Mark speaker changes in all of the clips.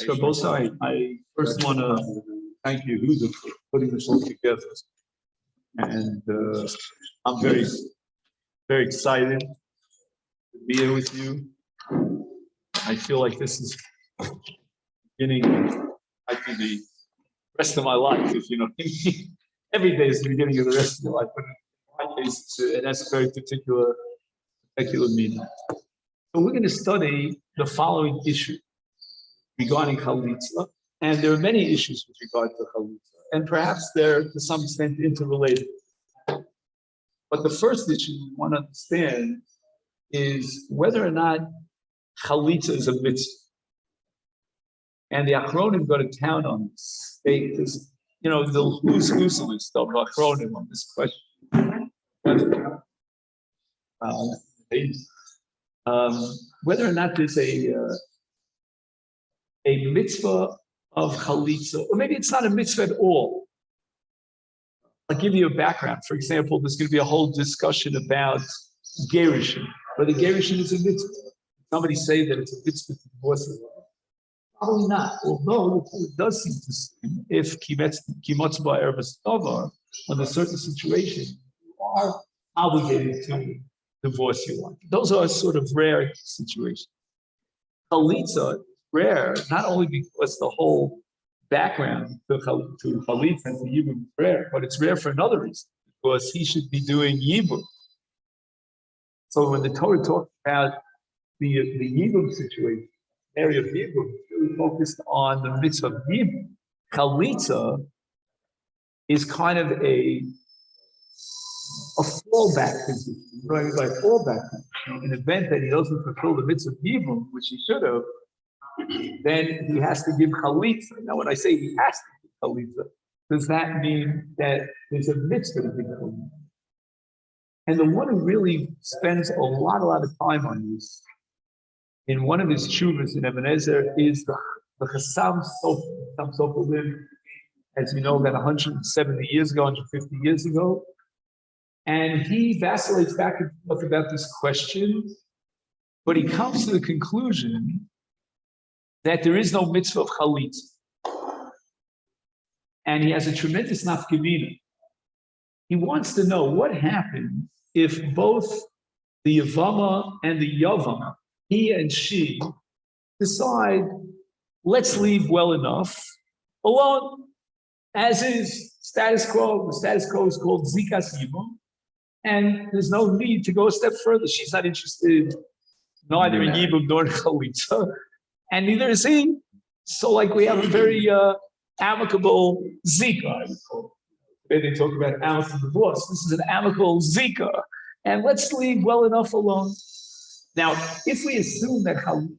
Speaker 1: So both I first want to thank you, Huda, for putting this all together. And I'm very, very excited to be here with you. I feel like this is beginning, I think, the rest of my life, if you know what I mean. Every day is the beginning of the rest of your life, but in my case, it has a very particular meaning. So we're going to study the following issue regarding Chalitza, and there are many issues with regard to Chalitza, and perhaps they're to some extent interrelated. But the first issue we want to understand is whether or not Chalitza is a mitzvah. And the Achronim go to town on this. Because, you know, the who's list of Achronim on this question. Whether or not there's a mitzvah of Chalitza, or maybe it's not a mitzvah at all. I'll give you a background. For example, there's going to be a whole discussion about Gerushin, whether Gerushin is a mitzvah. Somebody say that it's a mitzvah to divorce a wife. Probably not, although it does seem to seem if kimotz ba'erev davar, under certain situations, you are obligated to divorce your wife. Those are sort of rare situations. Chalitza is rare, not only because the whole background to Chalitza and to Yibum is rare, but it's rare for another reason, because he should be doing Yibum. So when the Torah talks about the Yibum situation, area of Yibum, it's really focused on the mitzvah of Yibum. Chalitza is kind of a fallback position, right? Like fallback position. In the event that he doesn't fulfill the mitzvah of Yibum, which he should have, then he has to give Chalitza. Now, when I say he has to give Chalitza, does that mean that there's a mitzvah to give Chalitza? And the one who really spends a lot of time on this, in one of his tshuvas in Ebenezer, is the Chasam Sofer. Chasam Sofer lived, as you know, about 170 years ago, 150 years ago. And he vacillates back and forth about this question, but he comes to the conclusion that there is no mitzvah of Chalitza. And he has a tremendous nafkamina. He wants to know what happens if both the Yevama and the Yavam, he and she, decide, let's leave well enough alone, as is status quo. The status quo is called Zikas Yibum, and there's no need to go a step further. She's not interested neither in Yibum nor in Chalitza, and neither is he. So, like, we have a very amicable Zika, I would call it. They talk about amicable divorce. This is an amicable Zika, and let's leave well enough alone. Now, if we assume that Chalitza,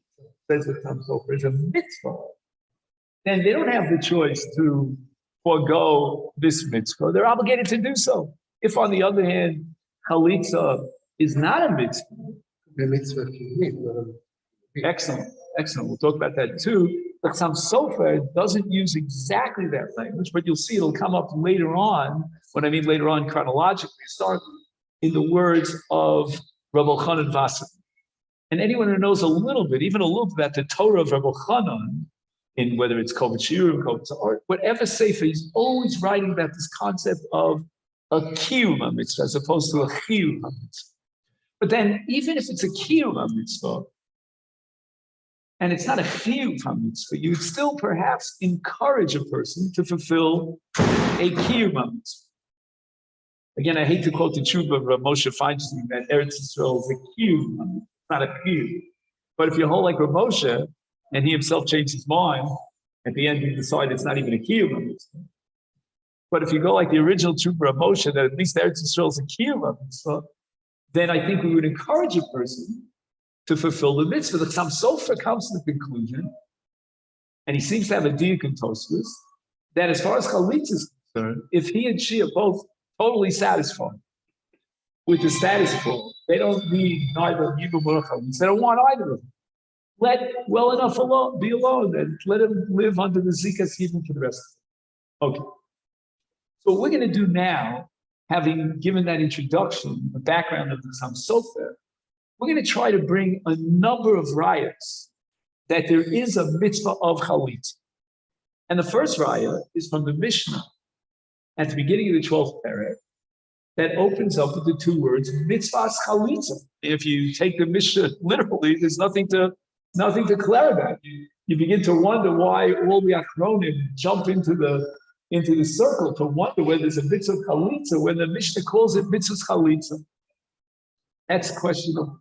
Speaker 1: says the Chasam Sofer, is a mitzvah, then they don't have the choice to forego this mitzvah. They're obligated to do so. If, on the other hand, Chalitza is not a mitzvah, the mitzvah excellent. We'll talk about that too. The Chasam Sofer doesn't use exactly that language, but you'll see it'll come up later on. When I mean later on, chronologically, historically, in the words of Rabbi Chanan Vassar. And anyone who knows a little bit, even a little bit about the Torah of Rabbi Chanan, in whether it's Kovetz Shiurim, Kovetz or whatever sefer, he's always writing about this concept of a kiyum mitzvah as opposed to a chiyuv mitzvah. But then, even if it's a kiyum mitzvah, and it's not a chiyuv mitzvah, you would still perhaps encourage a person to fulfill a kiyum mitzvah. Again, I hate to quote the tshuva of Moshe Feinstein that Eretz Yisrael is a kiyum, not a kiyum. But if you hold like Rav Moshe, and he himself changed his mind, at the end he decided it's not even a kiyum mitzvah. But if you go like the original tshuva of Moshe, that at least Eretz Yisrael is a kiyum mitzvah, then I think we would encourage a person to fulfill the mitzvah. The Chasam Sofer comes to the conclusion, and he seems to have a diuk in Tosfos, that as far as Chalitza is concerned, if he and she are both totally satisfied with the status quo, they don't need neither Yibum nor Chalitza. They don't want either of them. Let well enough alone, be alone, and let him live under the Zikas Yibum for the rest of it. Okay. So what we're going to do now, having given that introduction, the background of the Chasam Sofer, we're going to try to bring a number of riots that there is a mitzvah of Chalitza. And the first raya is from the Mishnah at the beginning of the 12th parak that opens up with the two words mitzvahs Chalitza. If you take the Mishnah literally, there's nothing to declare about. You begin to wonder why all the Achronim jump into the circle to wonder whether there's a mitzvah Chalitza when the Mishnah calls it mitzvahs Chalitza. That's questionable.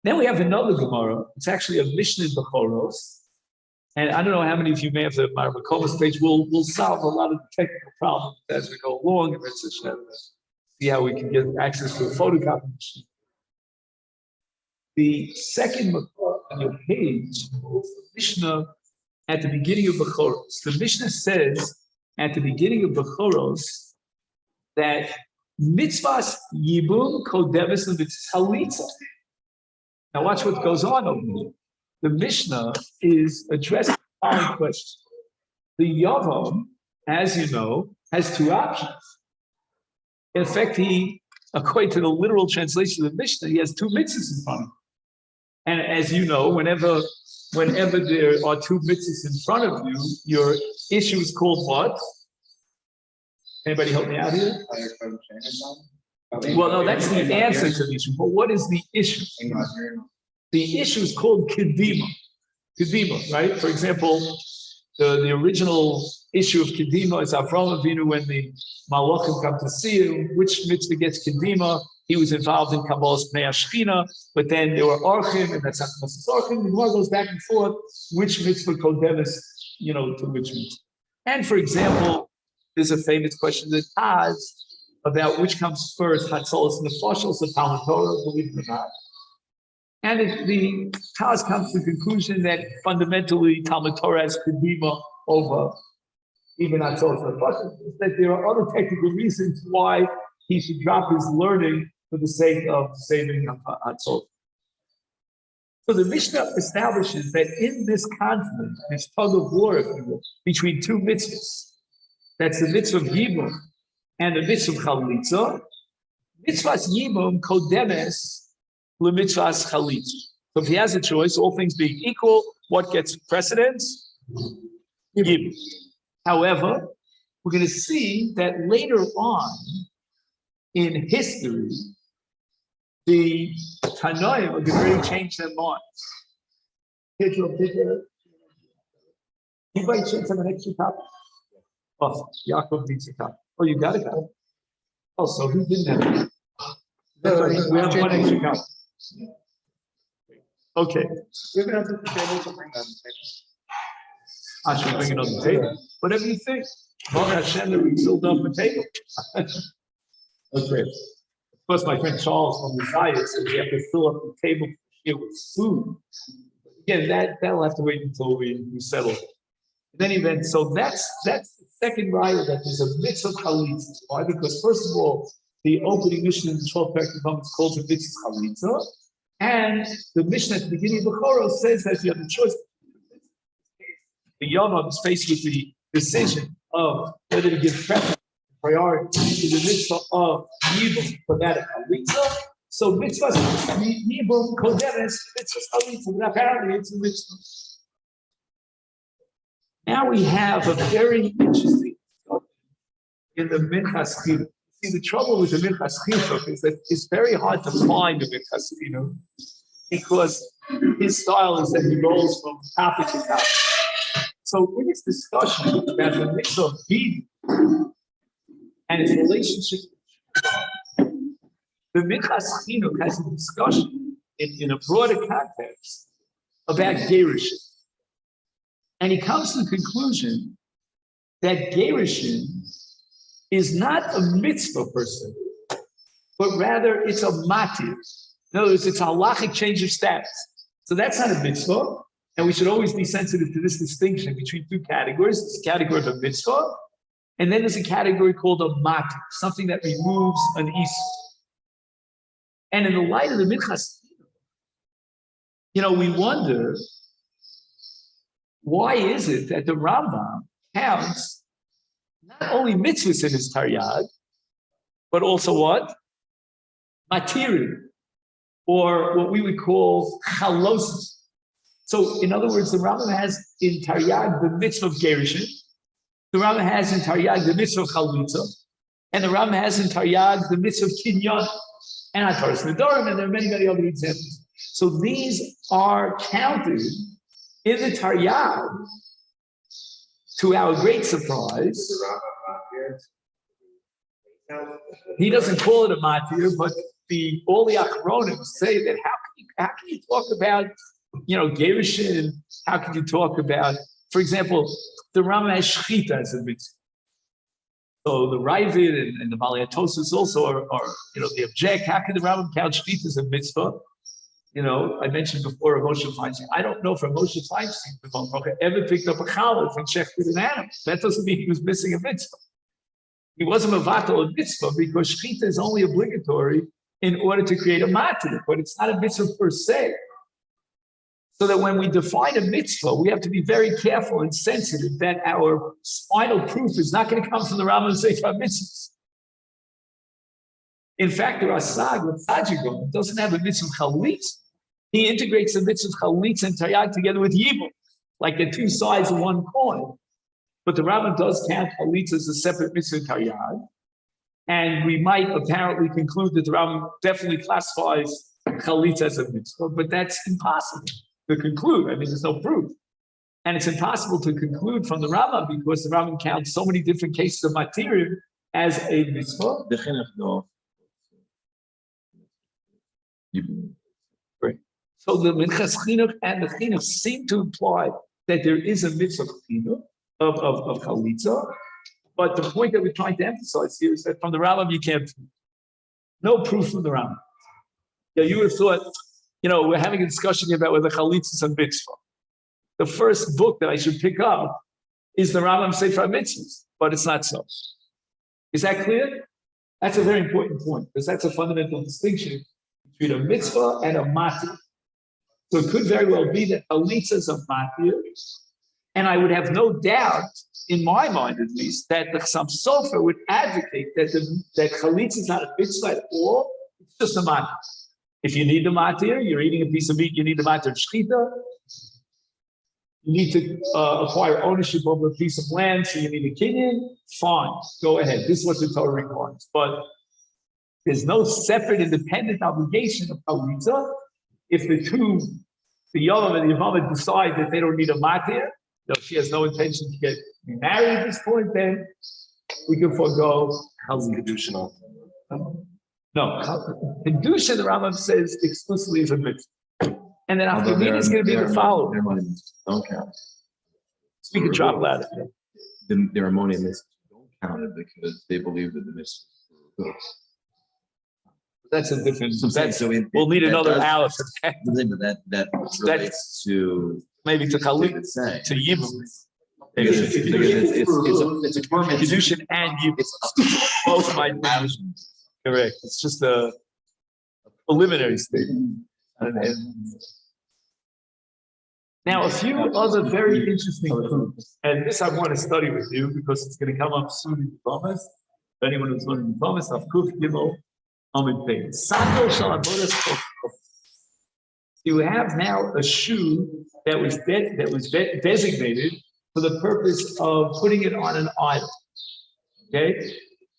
Speaker 1: Then we have another Gemara. It's actually a Mishnah in Bechoros. And I don't know how many of you may have the Marmakomas page. We'll solve a lot of the technical problems as we go along. And see how we can get access to a photocopy machine. The second Makor on your page is the Mishnah at the beginning of Bechoros. The Mishnah says at the beginning of Bechoros that mitzvahs yibum kodemes l'mitzvahs Chalitza. Now watch what goes on over here. The Mishnah is addressing the following question. The Yevamos, as you know, has two options. In effect, according to the literal translation of the Mishnah, he has two mitzvahs in front of him. And as you know, whenever there are two mitzvahs in front of you, your issue is called what? Anybody help me out here? Well, no, that's the answer to the issue. But what is the issue? The issue is called kedima. Kedima, right? For example, the original issue of kedima is Avraham Avinu when the Malachim come to see him. Which mitzvah gets kedima? He was involved in Kabbalah's Pnei Ashchina, but then there were Orchim, and that's Achmas Orchim. The Gemara goes back and forth, which mitzvah kodemes, to which mitzvah. And for example, there's a famous question that Taz about which comes first, Hatzolos and the Foshels of Talmud Torah, believe it or not. And the Taz comes to the conclusion that fundamentally Talmud Torah has kedima over even Hatzolos and the Foshels, that there are other technical reasons why he should drop his learning for the sake of saving Hatzolos. So the Mishnah establishes that in this conflict, this tug of war, if you will, between two mitzvahs, that's the mitzvah of Yibum and the mitzvah of Chalitza, mitzvahs Yibum kodemes l'mitzvahs Chalitza. So if he has a choice, all things being equal, what gets precedence? Yibum. However, we're going to see that later on in history, the Tanoim are going to change their minds. Anybody change some extra copy? Oh, Yaakov needs a copy. Oh, you got a copy? Oh, so he didn't have it. We have one extra copy. Okay.
Speaker 2: You're going to have to table to bring on the table.
Speaker 1: I should bring it on the table. Whatever you think. Baruch Hashem that we filled up the table. Okay. Of course, my friend Charles from the Zayas says we have to fill up the table here with food. Again, that'll have to wait until we settle. In any event, so that's the second raya that there's a mitzvah chalitza. Why? Because first of all, the opening Mishnah in the 12th paragraph is called the mitzvah chalitza, and the Mishnah at the beginning of the Chorah says that you have the choice. The Yevamos is faced with the decision of whether to give preference, priority to the mitzvah of Yibum for that of chalitza. So mitzvah Yibum kodemes mitzvah chalitza, but apparently it's a mitzvah. Now we have a very interesting in the Minchas Chinuch. See, the trouble with the Minchas Chinuch is that it's very hard to find the Minchas Chinuch because his style is that he rolls from topic to topic. So in his discussion about the mitzvah of Yibum and its relationship with the Minchas Chinuch has a discussion in a broader context about Gerushin. And he comes to the conclusion that Gerushin is not a mitzvah per se, but rather it's a matir. In other words, it's a halachic change of status. So that's not a mitzvah, and we should always be sensitive to this distinction between two categories. It's a category of a mitzvah, and then there's a category called a matir, something that removes an issur. And in the light of the Minchas, we wonder, why is it that the Rambam counts not only mitzvahs in his Taryag, but also what? Material, or what we would call chalosis. So, in other words, the Rambam has in Taryag the mitzvah of Gerushin, the Rambam has in Taryag the mitzvah of Chalitza, and the Rambam has in Taryag the mitzvah of Kinyan, and Ataras Nedarim, and there are many, many other examples. So these are counted in the Taryag, to our great surprise. He doesn't call it a matir, but all the Achronim say that how can you talk about, Gerushin? How can you talk about, for example, the Rambam has Shechita as a mitzvah. So the Ravid and the Baliatosis also are they object. How can the Rambam count Shechita as a mitzvah? I mentioned before Moshe Feinstein. I don't know if Moshe Feinstein ever picked up a challah and shechted an animal. That doesn't mean he was missing a mitzvah. He wasn't mevatel a mitzvah because shechita is only obligatory in order to create a matir, but it's not a mitzvah per se. So that when we define a mitzvah, we have to be very careful and sensitive that our final proof is not going to come from the Rambam and Sefer mitzvahs. In fact, the Rasag with Tajigon doesn't have a mitzvah chalitza. He integrates the mitzvah chalitza and taryag together with yibum, like they're two sides of one coin. But the Rambam does count chalitza as a separate mitzvah taryag, and we might apparently conclude that the Rambam definitely classifies chalitza as a mitzvah, but that's impossible to conclude. I mean, there's no proof, and it's impossible to conclude from the Rambam because the Rambam counts so many different cases of material as a mitzvah. Right. So the Minchas Chinuch and the Chinuch seem to imply that there is a mitzvah of Chalitza, but the point that we're trying to emphasize here is that from the Rambam you can't prove. No proof from the Rambam. Yeah, you would have thought, we're having a discussion about whether Chalitza is a mitzvah. The first book that I should pick up is the Rambam Sefer Mitzvahs, but it's not so. Is that clear? That's a very important point because that's a fundamental distinction between a mitzvah and a matir. So it could very well be that chalitza is a matir, and I would have no doubt, in my mind at least, that the Chasam Sofer would advocate that chalitza is not a mitzvah at all, it's just a matir. If you need the matir, you're eating a piece of meat, you need the matir of shechita, you need to acquire ownership over a piece of land, so you need a kinyan, fine, go ahead. This is what the Torah requires. But there's no separate independent obligation of chalitza. If the Yavam and the Yevamos decide that they don't need a matir, she has no intention to get married at this point, then we can forego
Speaker 2: Constitutional.
Speaker 1: No, Kedusha, the Rambam says explicitly is a mitzvah. And then after me is going to be the following.
Speaker 3: Ceremonies don't count.
Speaker 1: Speak and drop louder.
Speaker 3: The ceremonial mitzvahs don't count it because they believe that the mitzvahs are good.
Speaker 1: That's a different.
Speaker 3: We'll
Speaker 1: need another hour for that.
Speaker 3: That relates to
Speaker 1: maybe to Chalitza, to Yibum.
Speaker 3: It's a
Speaker 1: Kedushin and Yibum. Both my notions. Correct. It's just a preliminary statement. Now, a few other very interesting proofs, and this I want to study with you because it's going to come up soon in the Yevamos. If anyone who's learning the Yevamos, Avkuf Gimel. You have now a shoe that was designated for the purpose of putting it on an idol. Okay,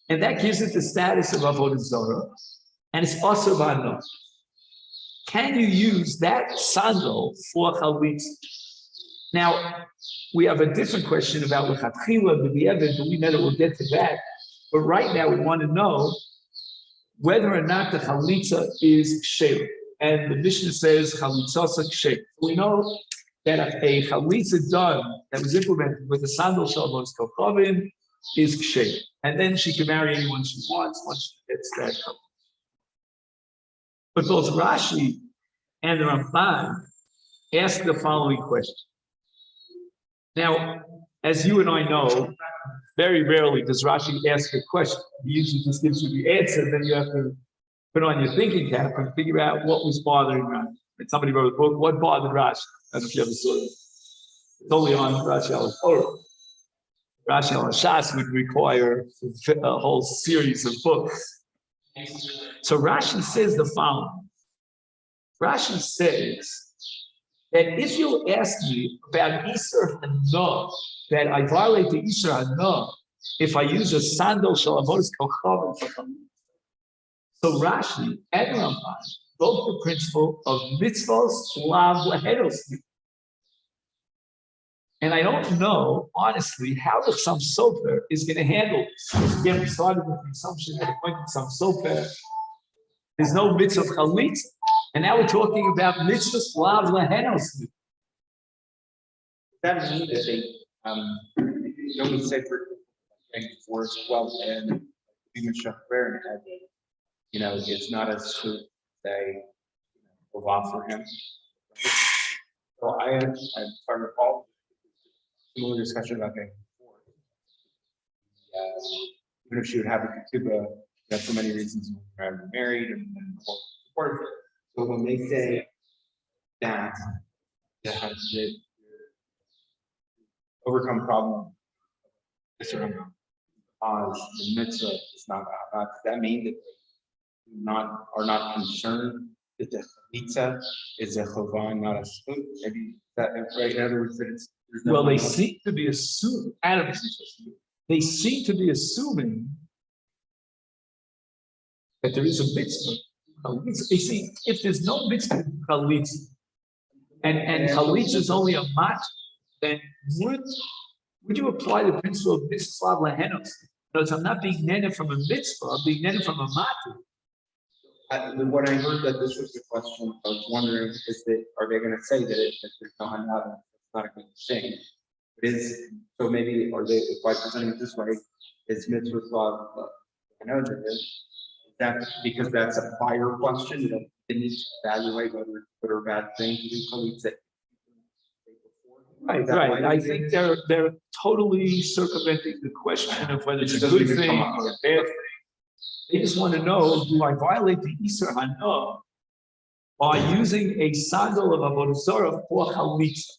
Speaker 1: and that gives it the status of avodah zarah, and it's also b'ano. Can you use that sandal for chalitza? Now we have a different question about lechatchila, but we know that we'll get to that. But right now we want to know whether or not the chalitza is ksheira. And the Mishnah says chalitza ksheira. We know that a chalitza done that was implemented with the sandal shalvos kochavim is ksheira. And then she can marry anyone she wants once she gets that chalitza. But both Rashi and the Ramban ask the following question. Now, as you and I know, very rarely does Rashi ask a question. He usually just gives you the answer, then you have to put on your thinking cap and figure out what was bothering Rashi. And somebody wrote a book, What Bothered Rashi? I don't know if you ever saw it. It's only on Rashi al-Torah. Rashi al-Shas would require a whole series of books. So Rashi says the following. Rashi says that if you ask me about Isser Hana, that I violate the Isser Hana if I use a sandal Shalavotis Kochavim for Chalitza. So Rashi and Ramban both the principle of mitzvos lav lehedos. And I don't know, honestly, how the Chasam Sofer is going to handle this. Again, we started with the assumption that according to Chasam Sofer, there's no mitzvah of chalitza. And now we're talking about mitzvahs lav lehenos.
Speaker 2: That means that they only say for as well and even Shachar and it's not as to say will offer him. So I had if I recall similar discussion about that before. Even if she would have a ketubah, for many reasons, married and part of it. So when they say that they overcome problem, cause the mitzvah is not does that mean that they are not concerned that the chalitza is a chovah, not a shut? Maybe that right? In other words, that it's
Speaker 1: well, they seem to be assuming. They seem to be assuming that there is a mitzvah. They see if there's no mitzvah chalitza, and chalitza is only a mat, then would you apply the principle of mitzvah lehenos? Because I'm not being netted from a mitzvah, I'm being netted from a mat.
Speaker 2: When I heard that this was the question, I was wondering: are they going to say that there's no hanada? It's not a good thing. It is so. Maybe are they by presenting it this way? Is mitzvah law? I know that is that because that's a prior question. You don't need to evaluate whether it's good or bad thing to do chalitza.
Speaker 1: Right. I think they're totally circumventing the question of whether it's a good thing or a bad thing. They just want to know, do I violate the Isser Hana by using a sandal of Avodah Zarah for Chalitza?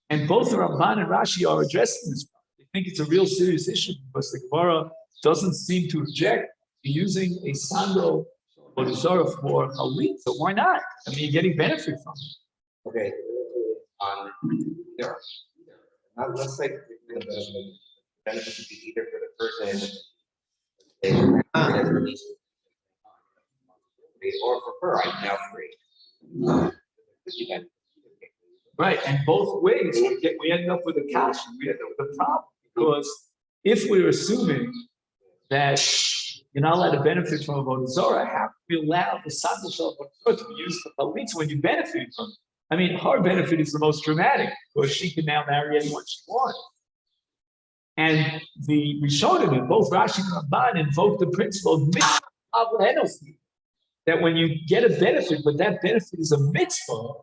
Speaker 1: And both the Ramban and Rashi are addressing this. They think it's a real serious issue because the Gemara doesn't seem to object to using a sandal of Avodah Zarah for Chalitza. Why not? I mean, you're getting benefit from it.
Speaker 2: Okay. Let's say the benefit would be either for the person or for her, I'm now free.
Speaker 1: Right, and both ways we end up with a cash, we end up with a problem because if we're assuming that you're not allowed to benefit from Avodah Zarah, how can we allow the sandal of Avodah Zarah to be used for chalitza when you benefit from it? I mean, her benefit is the most dramatic because she can now marry anyone she wants. And the Rishonim, both Rashi and Ramban, invoke the principle of mitzvah that when you get a benefit, but that benefit is a mitzvah,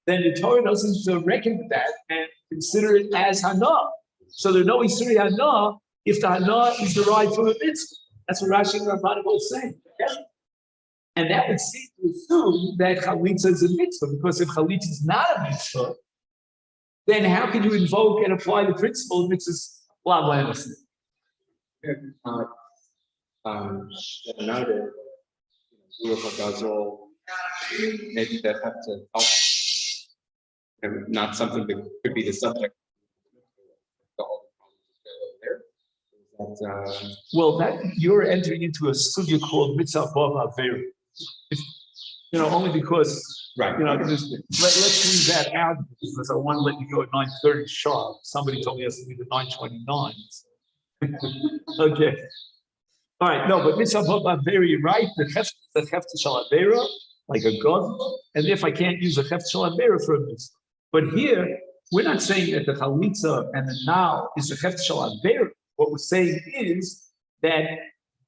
Speaker 1: then the Torah doesn't reckon with that and consider it as hana. So there's no Isuri hana if the hana is derived from a mitzvah. That's what Rashi and Ramban are both saying. Okay? And that would seem to assume that chalitza is a mitzvah, because if chalitza is not a mitzvah, then how can you invoke and apply the principle of mitzvahs?
Speaker 2: Another maybe that have to help, not something that could be the subject.
Speaker 1: Well, that you're entering into a sugya called mitzvah b'avera. Only because
Speaker 2: right.
Speaker 1: Let's leave that out because I want to let you go at 9:30 sharp. Somebody told me it has to be the 9:29. Okay. All right. No, but mitzvah b'avera, you're right. The hefta shel avera, like a god, and if I can't use a hefta shel avera for a mitzvah, but here we're not saying that the chalitza and the now is a hefta shel avera. What we're saying is that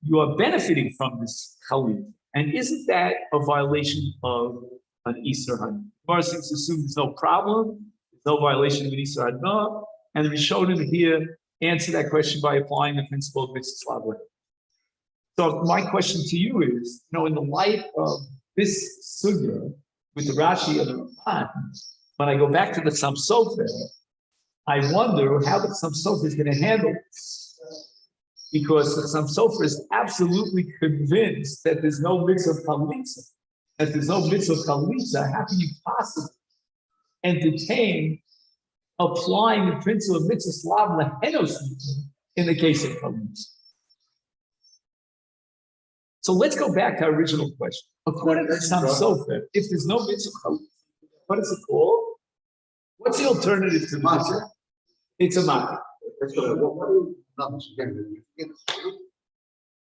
Speaker 1: you are benefiting from this chalitza. And isn't that a violation of an Isser Hana? Gemara seems to assume there's no problem, there's no violation of an Isser Hana, and the Rishonim here answer that question by applying the principle of mitzvah. So my question to you is, in the light of this sugya with the Rashi and the Ramban, when I go back to the Chasam Sofer, I wonder how the Chasam Sofer is going to handle this. Because the Chasam Sofer is absolutely convinced that there's no mitzvah of chalitza. If there's no mitzvah of chalitza, how can you possibly entertain applying the principle of mitzvah slav lehenos in the case of chalitza. So let's go back to our original question. According to some sofer, if there's no mitzvah chalitza, what is it called? What's the alternative to mitzvah? It's a matzah.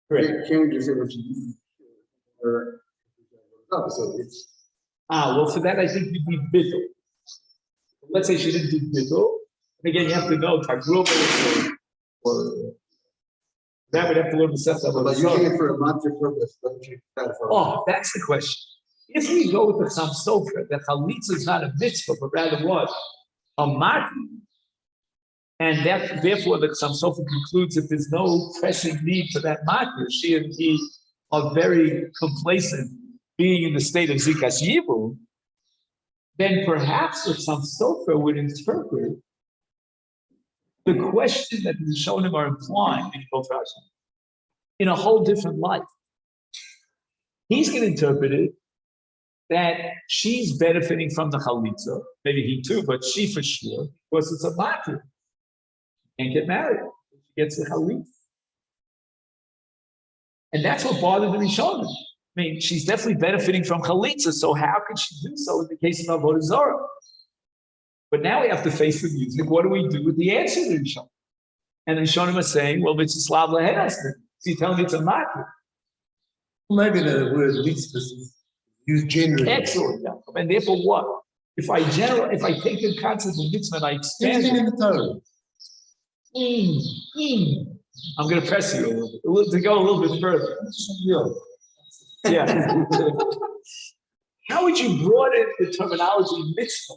Speaker 1: Correct.
Speaker 4: Can we just say what you need? Or no, so it's
Speaker 1: Well, for that I think you need bittul. Let's say she didn't do bittul. Again, you have to know tagruma or that would have to learn the Masechta.
Speaker 4: but using it for a mantra purpose, don't you?
Speaker 1: Oh, that's the question. If we go with the Cham Sofer, that Chalitza is not a mitzvah, but rather what? A mati. And that, therefore, the Cham Sofer concludes that there's no pressing need for that mati. She and he are very complacent being in the state of Zikas Yivu. Then perhaps the Cham Sofer would interpret the question that the Rishonim are implying in a whole different light. He's going to interpret it that she's benefiting from the chalitza, maybe he too, but she for sure, because it's a matter. Can't get married. She gets the chalitza. And that's what bothered the Rishonim. I mean, she's definitely benefiting from chalitza, so how could she do so in the case of Avodah Zarah? But now we have to face the music. What do we do with the answer to the Rishonim? And the Rishonim are saying, well, it's a slav lehenas. So you're telling me it's a matter.
Speaker 4: Maybe the word mitzvah is used generally.
Speaker 1: Excellent. And therefore, what? If I take the concept of mitzvah and I expand
Speaker 4: Anything
Speaker 1: it,
Speaker 4: in the Torah.
Speaker 1: I'm going to press you to go a little bit further. Yeah. How would you broaden the terminology mitzvah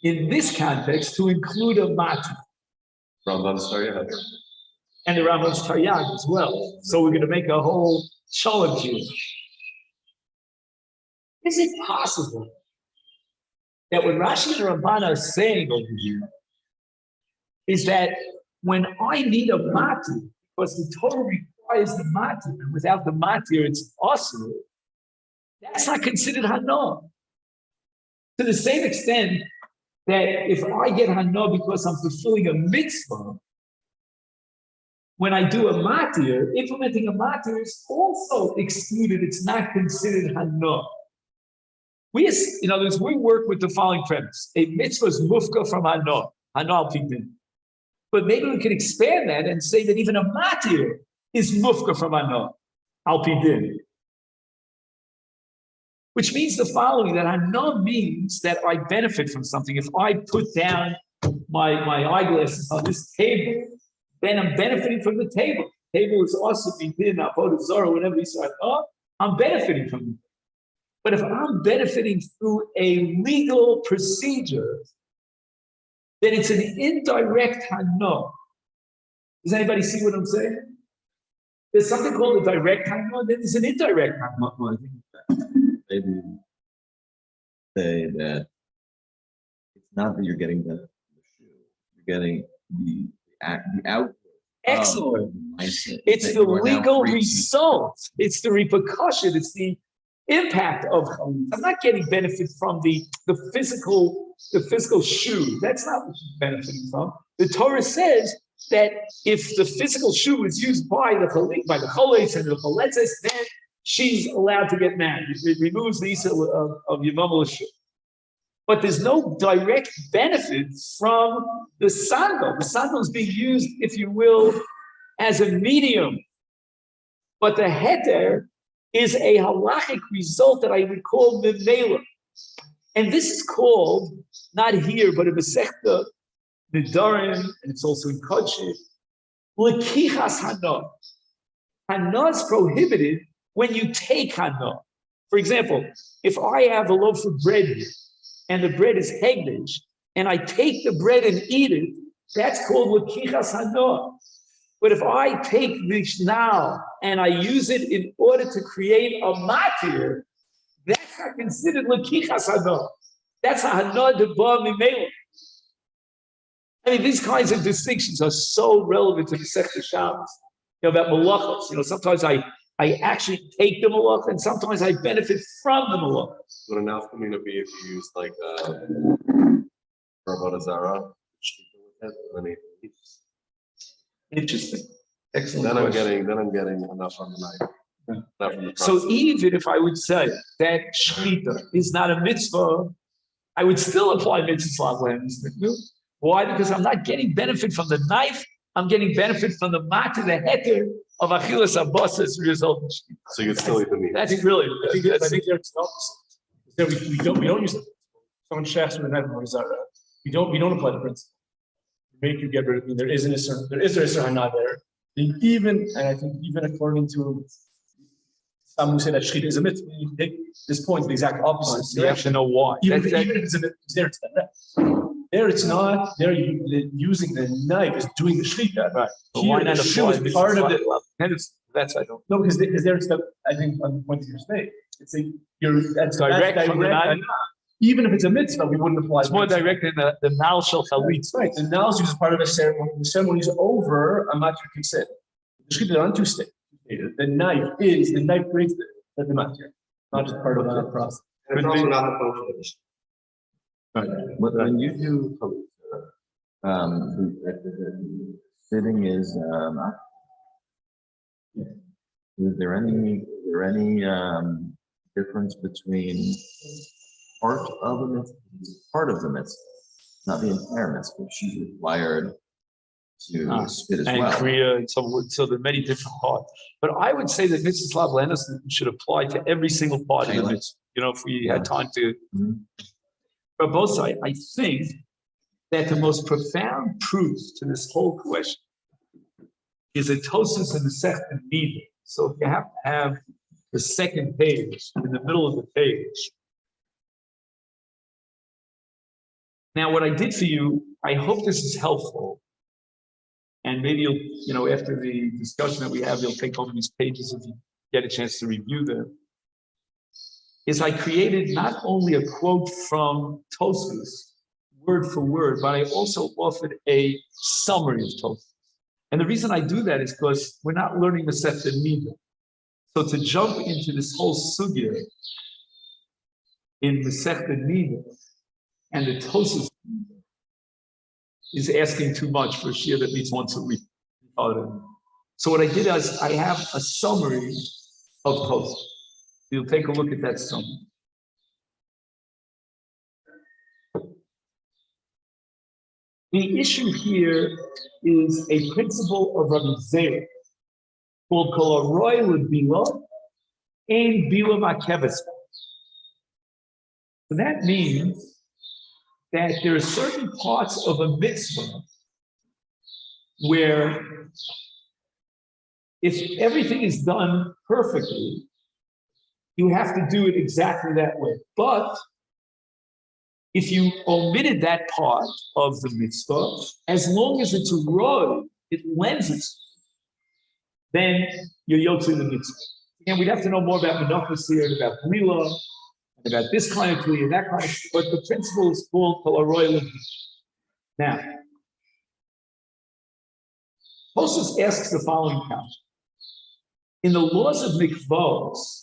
Speaker 1: in this context to include a matter?
Speaker 3: Rambam's Taryag.
Speaker 1: And the Rambam's Taryag as well. So we're going to make a whole shalom to you. Is it possible that what Rashi and Ramban are saying over here is that when I need a matir, because the Torah requires the matir, and without the matir it's asur, that's not considered hana. To the same extent that if I get hana because I'm fulfilling a mitzvah, when I do a matir, implementing a matir is also excluded. It's not considered hana. In other words, we work with the following premise. A mitzvah is mufka from hana al pidin. But maybe we can expand that and say that even a matir is mufka from hana al pidin. Which means the following, that hana means that I benefit from something. If I put down my eyeglasses on this table, then I'm benefiting from the table. The table is also pidin, avodah zarah, whenever you say I'm benefiting from it. But if I'm benefiting through a legal procedure, then it's an indirect hana. Does anybody see what I'm saying? There's something called a direct hana, then there's an indirect hana.
Speaker 3: Maybe say that it's not that you're getting the shoe, you're getting the output.
Speaker 1: Excellent. It's the legal result. It's the repercussion. It's the impact of chalitza. I'm not getting benefit from the physical shoe. That's not what she's benefiting from. The Torah says that if the physical shoe is used by the choleis and the chaletzes, then she's allowed to get married. It removes the issue of Yevamos. But there's no direct benefit from the sandal. The sandal is being used, if you will, as a medium. But the heter is a halachic result that I would call memela. And this is called, not here, but in Masechta, Nidarim, and it's also in Kodshim, lekichas hana. Hana is prohibited when you take hana. For example, if I have a loaf of bread here, and the bread is hegdish, and I take the bread and eat it, that's called lekichas hana. But if I take this now and I use it in order to create a matir, that's not considered lekichas hana. That's a hana deba mimela. I mean, these kinds of distinctions are so relevant to the Masechta Shabbos. About malachos. Sometimes I I actually take the malach, and sometimes I benefit from the malach.
Speaker 3: Would an nafkamina be if you use like Rabban Azara?
Speaker 1: Interesting. Excellent.
Speaker 3: Then
Speaker 1: question.
Speaker 3: I'm getting enough on the knife. Not from the
Speaker 1: So
Speaker 3: process.
Speaker 1: even if I would say that shechita is not a mitzvah, I would still apply mitzvah lens. Why? Because I'm not getting benefit from the knife. I'm getting benefit from the mata, the heter of achilas abbas as a result of shechita.
Speaker 3: So you could still eat the meat.
Speaker 1: That's really.
Speaker 5: I think there it's not. There we don't use it. Someone shafts with that we don't apply the principle. Make you get rid of. I mean, there is a Isser not there. And I think even according to some who say that shechita is a mitzvah, you take this point the exact opposite.
Speaker 1: You have to know why.
Speaker 5: Even if it's a mitzvah, there it's not. There it's not. There using the knife is doing the shechita.
Speaker 1: Right. But
Speaker 5: Here,
Speaker 1: why
Speaker 5: the
Speaker 1: not
Speaker 5: shoe
Speaker 1: apply
Speaker 5: is part of it.
Speaker 1: That's I don't.
Speaker 5: No, because there it's the. I think on the point that you're saying, it's that's
Speaker 1: Direct from the knife.
Speaker 5: Even if it's a mitzvah, we wouldn't apply.
Speaker 1: It's more direct than the nal shel chalitza.
Speaker 5: Right. The nals is part of a ceremony. When the ceremony is over, a matir kicks in. The shechita are on two states. The knife creates the matir, not just part of the process.
Speaker 2: And it's also not the function of the
Speaker 3: Right. When you do the sitting is there any difference between part of the mitzvah, not the entire mitzvah? She's required to spit as
Speaker 1: And
Speaker 3: well.
Speaker 1: kriya, and so there are many different parts. But I would say that mitzvah lav should apply to every single part of the mitzvah. You know, if we had time to.
Speaker 3: Mhm.
Speaker 1: But both sides, I think that the most profound proof to this whole question is a Tosus in the Masechta Nida. So if you have to have the second page in the middle of the page. Now, what I did for you, I hope this is helpful. And maybe you'll, after the discussion that we have, you'll take home these pages if you get a chance to review them. Is I created not only a quote from Tosus, word for word, but I also offered a summary of Tosus. And the reason I do that is because we're not learning Masechta Nida. So to jump into this whole sugya in Masechta Nida and the Tosus is asking too much for a shir that meets once a week. So what I did is I have a summary of Tosus. You'll take a look at that summary. The issue here is a principle of Rabbi Zeir called Kol Aroi L'Bila Ein Bila Makeves. So that means that there are certain parts of a mitzvah where if everything is done perfectly, you have to do it exactly that way. But if you omitted that part of the mitzvah, as long as it's a road, it lends itself, then you're yotze the mitzvah. And we'd have to know more about menachos here, and about Lila, and about this kind of Kli and that kind of, but the principle is called Kol Aroi L'Bila. Now, Tosus asks the following question. In the laws of mikvos,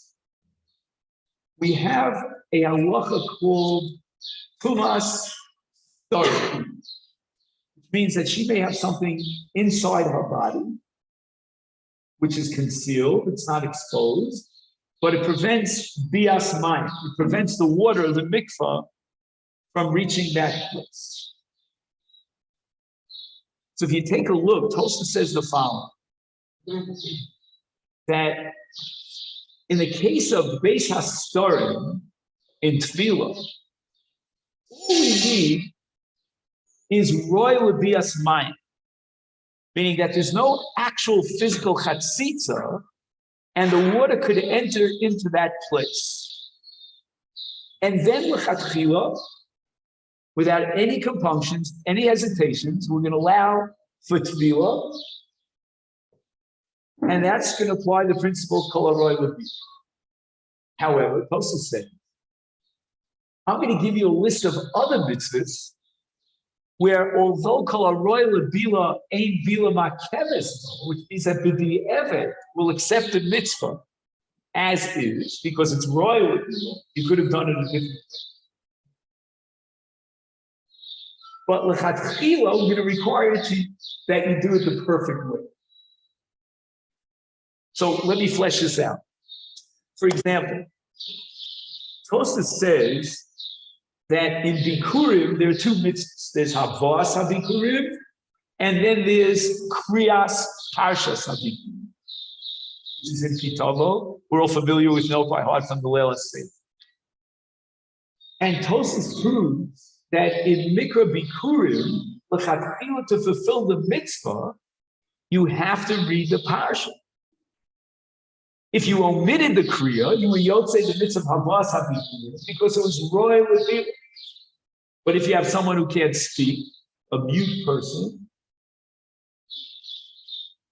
Speaker 1: we have a halacha called Tumas Storah, which means that she may have something inside her body, which is concealed, it's not exposed, but it prevents bias mayim, it prevents the water of the mikvah from reaching that place. So if you take a look, Tosus says the following, that in the case of Beis HaStorim in Tefillah, all we need is royal bias mayim, meaning that there's no actual physical chalitza, and the water could enter into that place. And then l'chatchila, without any compunctions, any hesitations, we're going to allow for tefillah, and that's going to apply the principle of kol aroi l'bila. However, Tosus said, I'm going to give you a list of other mitzvahs where although kol haroy lebila ain't bila makeves, which means that the evet will accept the mitzvah as is because it's royal. You could have done it a different way. But lechatchila, we're going to require that you do it the perfect way. So let me flesh this out. For example, Tosfos says that in Bikurim, there are two mitzvahs. There's Havas HaBikurim, and then there's Kriyas Parshas HaBikurim. This is in Kitavo. We're all familiar with Note by heart from the Leila Seder. And Tosfos proves that in Mikra Bikurim, to fulfill the mitzvah, you have to read the parsha. If you omitted the kriya, you would say the mitzvah Havas HaBikurim because it was royal with. But if you have someone who can't speak, a mute person,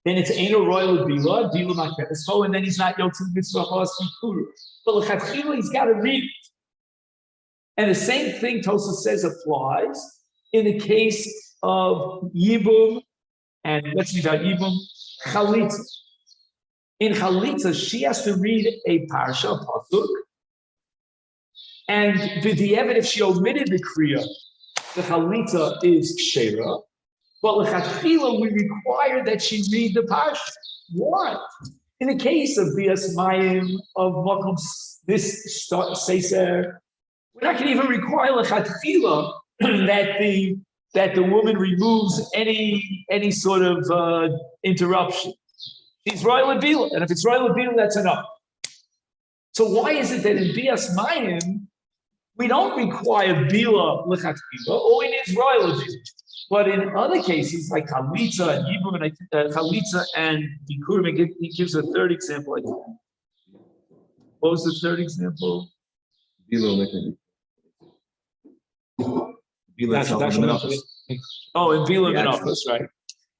Speaker 1: then it's ain't a royal bila makeves, and then he's not yotze mitzvah Havas HaBikurim. But l'chatchila, he's got to read it. And the same thing Tosfos says applies in the case of Yibum, and let's read out Yibum, Chalitza. In Chalitza, she has to read a parsha, a pasuk, and v'di'evet, if she omitted the kriya, the Chalitza is kshera, but l'chatchila, we require that she read the parsha. Why? In the case of Bias Mayim, of Makom, this Seser, we're not going to even require l'chatchila that the woman removes any sort of interruption. She's royal Bila, and if it's royal Bila, that's enough. So why is it that in Bias Mayim we don't require Bila l'chatchila? All we need is royal Bila. But in other cases like Chalitza and Yibum and Chalitza and Bikurim, he gives a third example. What was the third example?
Speaker 3: Bilo
Speaker 1: Oh, in Bila Menachos, right?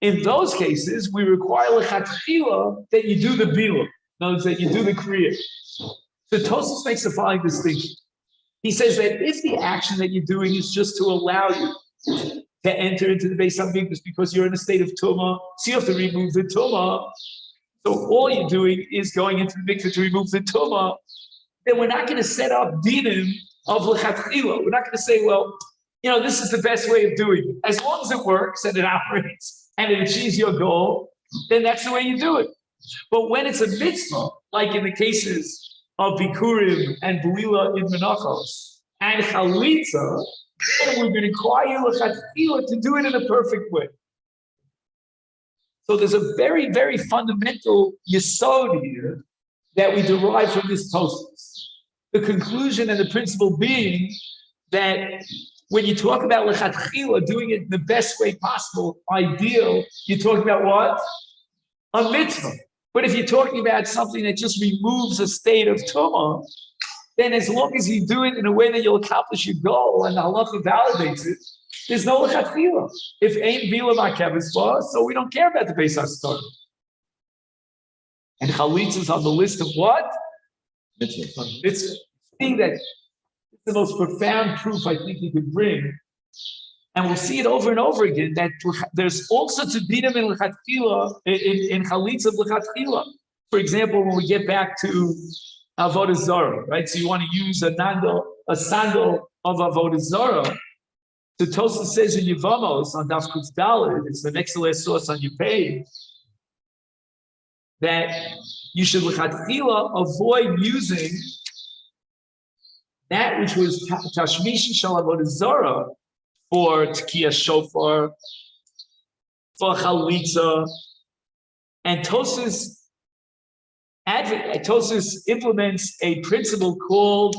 Speaker 1: In those cases, we require lechatchila that you do the bila. In other words, that you do the kriya. So Tosfos makes the following distinction. He says that if the action that you're doing is just to allow you to enter into the Beis Hamikdash because you're in a state of tumah, so you have to remove the tumah. So all you're doing is going into the mikveh to remove the tumah. Then we're not going to set up dinim of lechatchila. We're not going to say, well, this is the best way of doing it. As long as it works and it operates and it achieves your goal, then that's the way you do it. But when it's a mitzvah, like in the cases of Bikurim and Buila in Menachos and Chalitza, then we're going to require lechatchila to do it in a perfect way. So there's a very, very fundamental yesod here that we derive from this Tosfos. The conclusion and the principle being that when you talk about lechatchila, doing it in the best way possible, ideal, you're talking about what? A mitzvah. But if you're talking about something that just removes a state of tumah, then as long as you do it in a way that you'll accomplish your goal and the halacha validates it, there's no lechatchila. If ain't bila makeves for, so we don't care about the Beis HaStorah. And Chalitza is on the list of what?
Speaker 3: Mitzvah.
Speaker 1: Mitzvah. Seeing that it's the most profound proof I think you could bring. And we'll see it over and over again, that there's also to dinim in lechatchila, in Chalitza lechatchila. For example, when we get back to Avodah Zarah, right? So you want to use a sandal of Avodah Zarah. So Tosfos says in Yevamos on Daf Kuf Daled, it's the next to last source on your page, that you should lechatchila avoid using that which was tashmish shel Avodah Zarah for Tekiah Shofar, for Chalitza, and Tosfos implements a principle called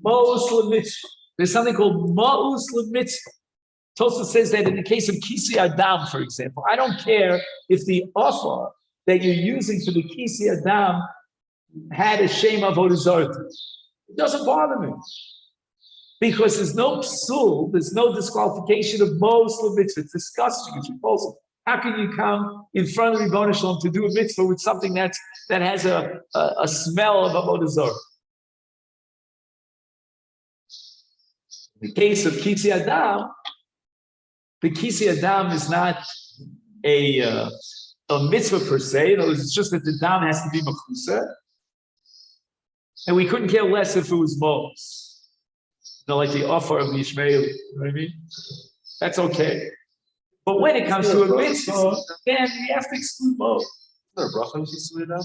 Speaker 1: Ma'us L'Mitzvah. There's something called Ma'us L'Mitzvah. Tosfos says that in the case of Kisi Adam, for example, I don't care if the offer that you're using for the Kisi Adam had a Shem Avodah Zarah. It doesn't bother me. Because there's no psul, there's no disqualification of most of mitzvah. It's disgusting, it's repulsive. How can you come in front of Ribono Shalom to do a mitzvah with something that has a smell of Avodah Zarah? In the case of Kisi Adam, the Kisi Adam is not a mitzvah per se. It's just that the dam has to be machusa. And we couldn't care less if it was mos. Like the offer of Yishmael, you know what I mean? That's okay. But when it comes to a mitzvah, then we have to exclude mos.
Speaker 3: Is there a bracha which is split up?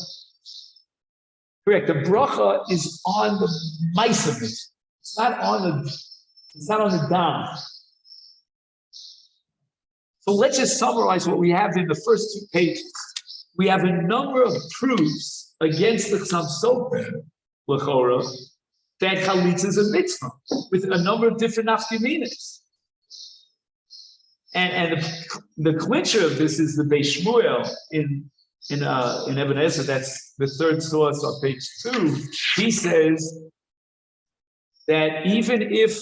Speaker 1: Correct. The bracha is on the mice of it. It's not on the dam. So let's just summarize what we have in the first 2 pages. We have a number of proofs against the Cham Sofer, L'chora, that Chalitza is a mitzvah, with a number of different nafkaminas. And the clincher of this is the Beis Shmuel in Ebenezer. That's the third source on page 2. He says that even if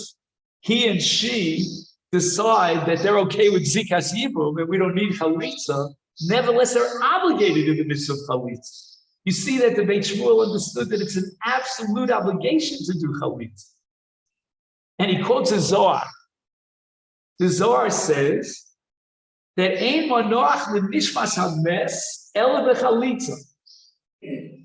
Speaker 1: he and she decide that they're okay with Zikas Yibum and we don't need Chalitza, nevertheless they're obligated in the mitzvah of Chalitza. You see that the Beit Shmuel understood that it's an absolute obligation to do Chalitza. And he quotes a Zohar. The Zohar says that Ein Manoach L'Nishmas HaMes Ela B'Chalitza.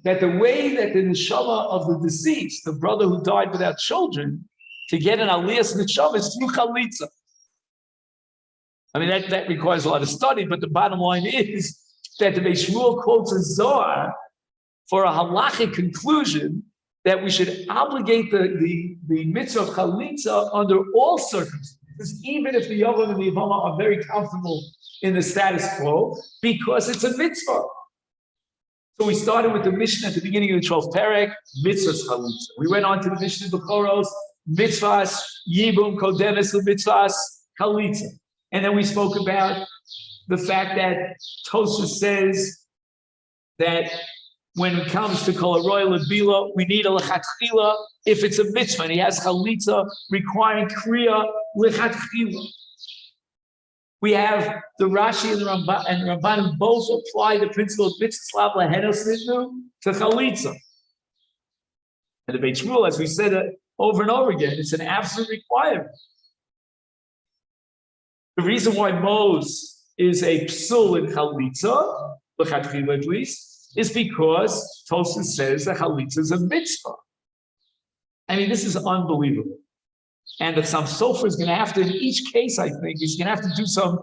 Speaker 1: That the way that the neshama of the deceased, the brother who died without children, to get an aliyas neshama is through Chalitza. I mean, that requires a lot of study, but the bottom line is that the Beis Shmuel quotes a Zohar for a halachic conclusion that we should obligate the mitzvah of Chalitza under all circumstances, even if the Yavam and the Yevamos are very comfortable in the status quo, because it's a mitzvah. So we started with the Mishnah at the beginning of the 12th Perek, mitzvahs Chalitza. We went on to the Mishnah of Bechoros, mitzvahs Yibum Kodemes mitzvahs Chalitza. And then we spoke about the fact that Tosfos says that when it comes to Kol Haroy Lebila, we need a lechatchila if it's a mitzvah. And he has Chalitza requiring Kriya lechatchila. We have the Rashi and the Ramban both apply the principle of mitzvah lahenos nidnu to Chalitza. And the Beit Shmuel, as we said over and over again, it's an absolute requirement. The reason why Mos is a psul in Chalitza, l'chatchila at least, is because Tosfos says that Chalitza is a mitzvah. I mean, this is unbelievable. And the Cham Sofer is going to have to, in each case, I think, he's going to have to do some,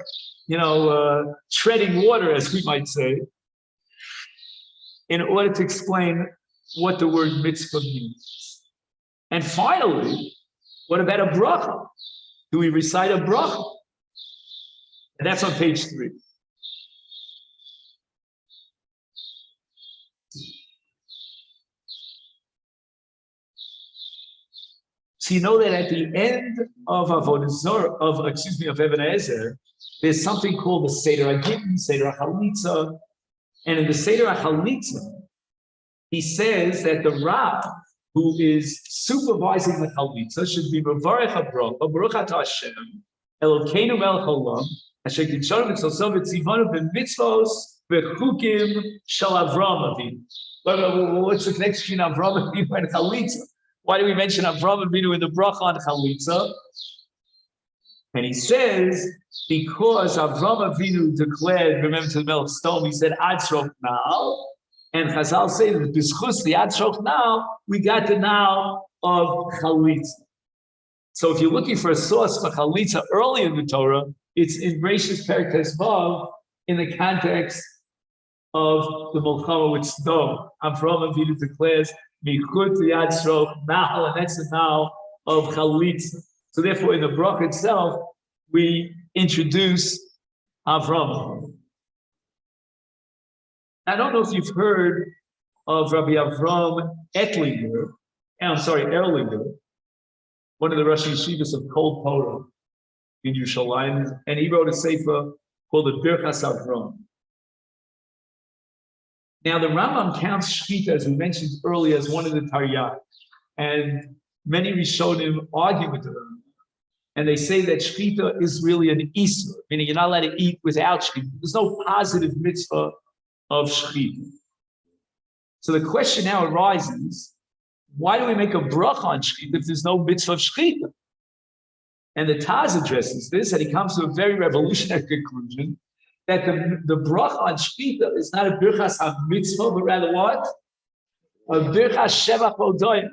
Speaker 1: treading water, as we might say, in order to explain what the word mitzvah means. And finally, what about a bracha? Do we recite a bracha? And that's on page 3. So you know that at the end of of Eben Ezer, there's something called the Seder HaGittin, Seder HaChalitza, and in the Seder HaChalitza, he says that the Rab who is supervising the Chalitza should be Mevarech HaBracha, Baruch Atah Hashem, Elokeinu Melech Haolam, Asher Kitshonu V'Tzosov V'Tzivonu B'Mitzvos V'Chukim Shel Avram Avinu. What's the connection between Avram Avinu and Chalitza? Why do we mention Avram Avinu in the bracha on Chalitza? And he says, because Avram Avinu declared, remember to the Melech Stone, he said, Ad Shroch Now, and Chazal say that B'schus the Ad Shroch Now, we got the now of Chalitza. So if you're looking for a source for Chalitza early in the Torah, it's in Reishit Perek Tes Vav in the context of the Milchama with Sdom. Avram Avinu declares, Michut Yad Shroch Now, and that's the now of Chalitza. So therefore, in the bracha itself, we introduce Avram. I don't know if you've heard of Rabbi Avram Erlinger, one of the Rosh Yeshivas of Kol Torah in Yerushalayim, and he wrote a sefer called the Birchas Avram. Now, the Rambam counts Shechita, as we mentioned earlier, as one of the Taryag, and many Rishonim argue with the Rambam, and they say that Shechita is really an Isur, meaning you're not allowed to eat without Shechita. There's no positive mitzvah of Shechita. So the question now arises, why do we make a bracha on Shechita if there's no mitzvah of Shechita? And the Taz addresses this, and he comes to a very revolutionary conclusion that the bracha on Shmita is not a birchas ha-mitzvah, but rather what? A birchas shevach odoyim.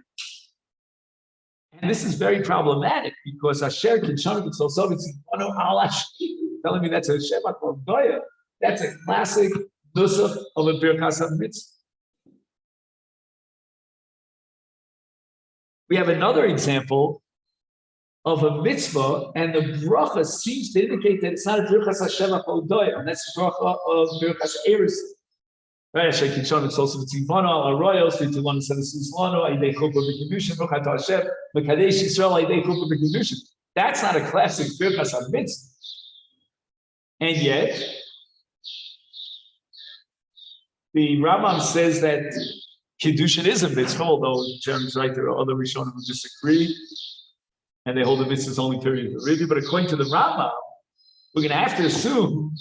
Speaker 1: And this is very problematic because Asher Kinshanu B'Tzosov Tzivanu Al Shmita, telling me that's a shevach odoyim. That's a classic nusach of a birchas ha-mitzvah. We have another example of a mitzvah, and the bracha seems to indicate that it's not a birchas hashevach odoyim, and that's the bracha of birchas eris. Right? Asher Kinshanu B'Tzosov Tzivanu Al Arroyos V'Tilanu Sedesuzlanu Aidei Chuppah B'Kedushin Bruchat Hashem Mekadesh Yisrael Aidei Chuppah B'Kedushin. That's not a classic birchas ha-mitzvah, and yet the Rambam says that Kiddushin is a mitzvah, although Jeremy's right, there are other Rishonim who disagree, and they hold the mitzvah is only period of review. But according to the Rambam, we're going to have to assume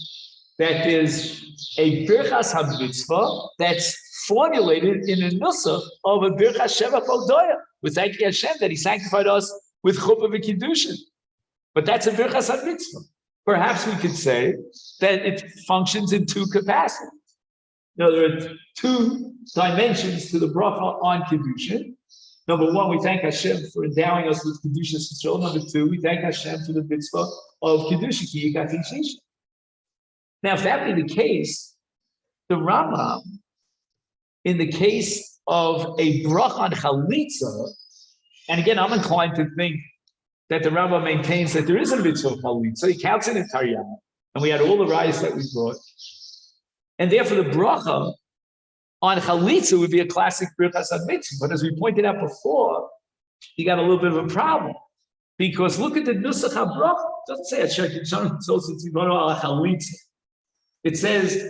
Speaker 1: that there's a birchas ha-mitzvah that's formulated in a nusach of a birchas shevach odoyim. We're thanking Hashem that He sanctified us with chuppah v'kiddushin. But that's a birchas ha-mitzvah. Perhaps we could say that it functions in two capacities. Now, there are two dimensions to the bracha on Kiddushin. Number one, we thank Hashem for endowing us with Kiddushin Yisrael. Number two, we thank Hashem for the mitzvah of Kiddushin, Ki Yikat Yishisha. Now, if that be the case, the Rambam, in the case of a bracha on Chalitza, and again, I'm inclined to think that the Rambam maintains that there is a mitzvah of Chalitza. He counts it in Taryah, and we had all the rayos that we brought. And therefore, the bracha on Chalitza would be a classic birchas ha-mitzvah. But as we pointed out before, you got a little bit of a problem. Because look at the nusach ha-bracha. It doesn't say Asher Kinshanu Tzivanu Al Chalitza. It says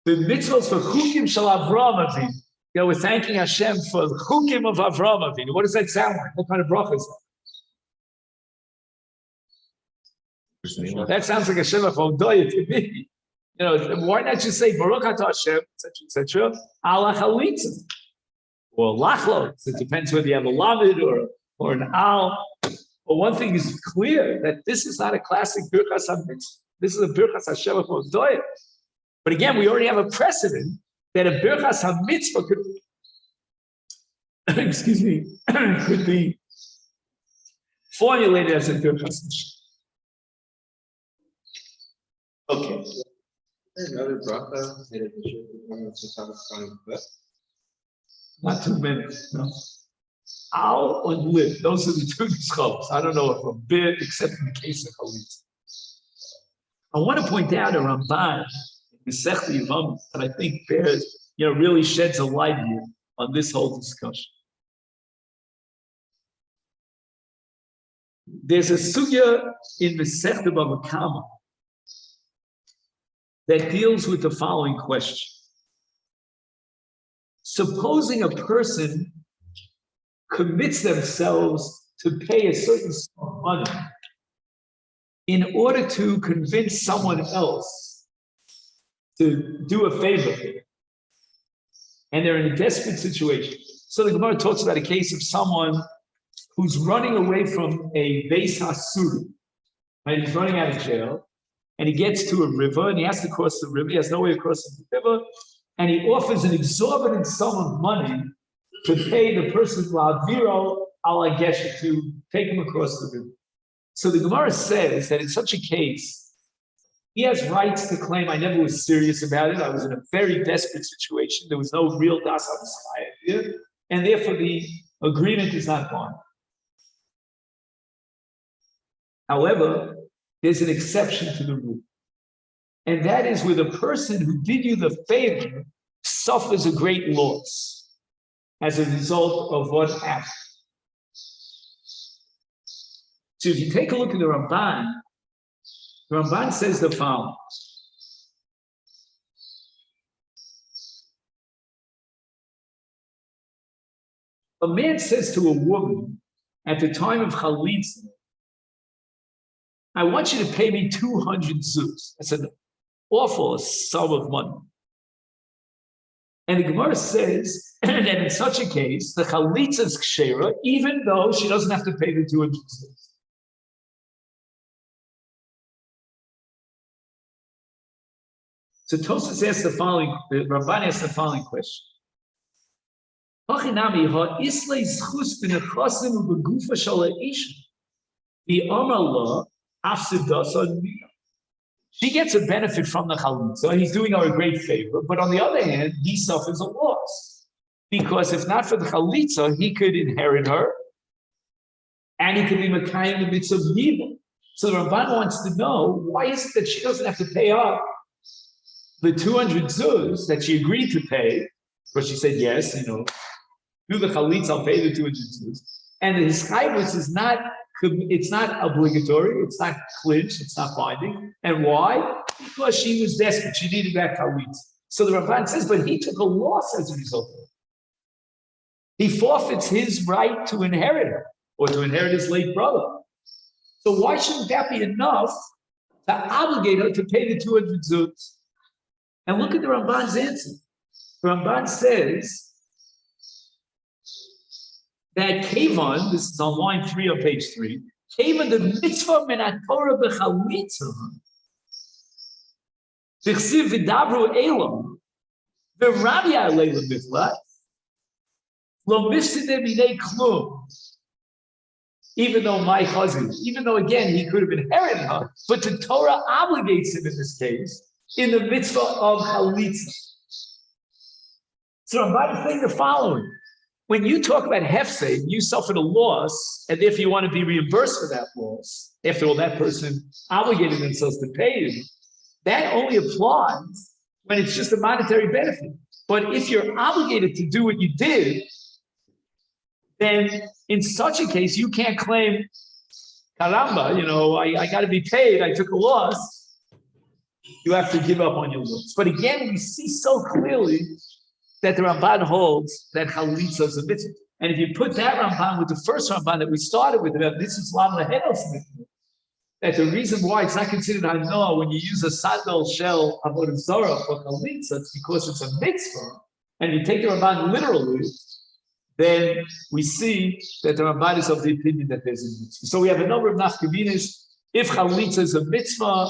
Speaker 1: the mitzvahs for chukim shel Avraham Avinu. You know, we're thanking Hashem for the chukim of Avraham Avinu. What does that sound like? What kind of bracha is that? That sounds like a shevach odoyim to me. You know, why not just say Baruch Atah Hashem, etc., ala chalitza, or lachlo? It depends whether you have a lamed or an al. But one thing is clear, that this is not a classic birchas ha-mitzvah. This is a birchas hashevach odoyim. But again, we already have a precedent that a birchas ha-mitzvah could, excuse me, could be formulated as a birchas hashevach. Okay.
Speaker 2: Another bracha that it
Speaker 1: Not 2 minutes, no. Al and live, those are the two schools. I don't know if a bit, except in the case of Chalitza. I want to point out a Ramban in Masechta Yevamos that I think bears, really sheds a light here on this whole discussion. There's a sugya in Masechta Bava Kama that deals with the following question. Supposing a person commits themselves to pay a certain sum of money in order to convince someone else to do a favor for them, and they're in a desperate situation. So the Gemara talks about a case of someone who's running away from a Beis Hasuru, right? He's running out of jail, and he gets to a river, and he has to cross the river. He has no way of crossing the river, and he offers an exorbitant sum of money to pay the person La'aviro ala Gesher, to take him across the river. So the Gemara says that in such a case, he has rights to claim, I never was serious about it. I was in a very desperate situation. There was no real das here, and therefore the agreement is not binding. However, there's an exception to the rule. And that is where the person who did you the favor suffers a great loss as a result of what happened. So if you take a look at the Ramban says the following. A man says to a woman at the time of Chalitza, I want you to pay me 200 zuz. That's an awful sum of money. And the Gemara says that in such a case, the Chalitza is kshera, even though she doesn't have to pay the 200 zuz. So Tosfos asked the following, the Ramban asked the following question. She gets a benefit from the Chalitza, he's doing her a great favor, but on the other hand, he suffers a loss. Because if not for the Chalitza, he could inherit her, and he could be Mekayim the Mitzvah of Yevamos. So the Ramban wants to know, why is it that she doesn't have to pay up the 200 zuz that she agreed to pay, because she said, yes, do the Chalitza, I'll pay the 200 zuz. And the Hischayvus is not, it's not obligatory, it's not clinched, it's not binding. And why? Because she was desperate, she needed that Chalitza. So the Ramban says, but he took a loss as a result of it. He forfeits his right to inherit her, or to inherit his late brother. So why shouldn't that be enough to obligate her to pay the 200 zuz? And look at the Ramban's answer. The Ramban says that Kevon, this is on line 3 on page 3, Kevon the mitzvah min ha-Torah b'chalitza, v'chsiv v'dabru elam, v'rabi alei l'miflat, lo mifsideh minei klum. Even though my husband, even though again he could have inherited her, but the Torah obligates him in this case in the mitzvah of Chalitza. So Ramban is saying the following: when you talk about hefsed, you suffered a loss, and if you want to be reimbursed for that loss, after all, that person obligated themselves to pay you. That only applies when it's just a monetary benefit. But if you're obligated to do what you did, then in such a case, you can't claim, caramba, I got to be paid, I took a loss. You have to give up on your loss. But again, we see so clearly that the Ramban holds that Chalitza is a mitzvah. And if you put that Ramban with the first Ramban that we started with, about this is Lam Lahenos mitzvah, that the reason why it's not considered Hanoah when you use a sandal shell Avodah Zarah for Chalitza, it's because it's a mitzvah, and you take the Ramban literally, then we see that the Ramban is of the opinion that there's a mitzvah. So we have a number of nafkaminas. If Chalitza is a mitzvah,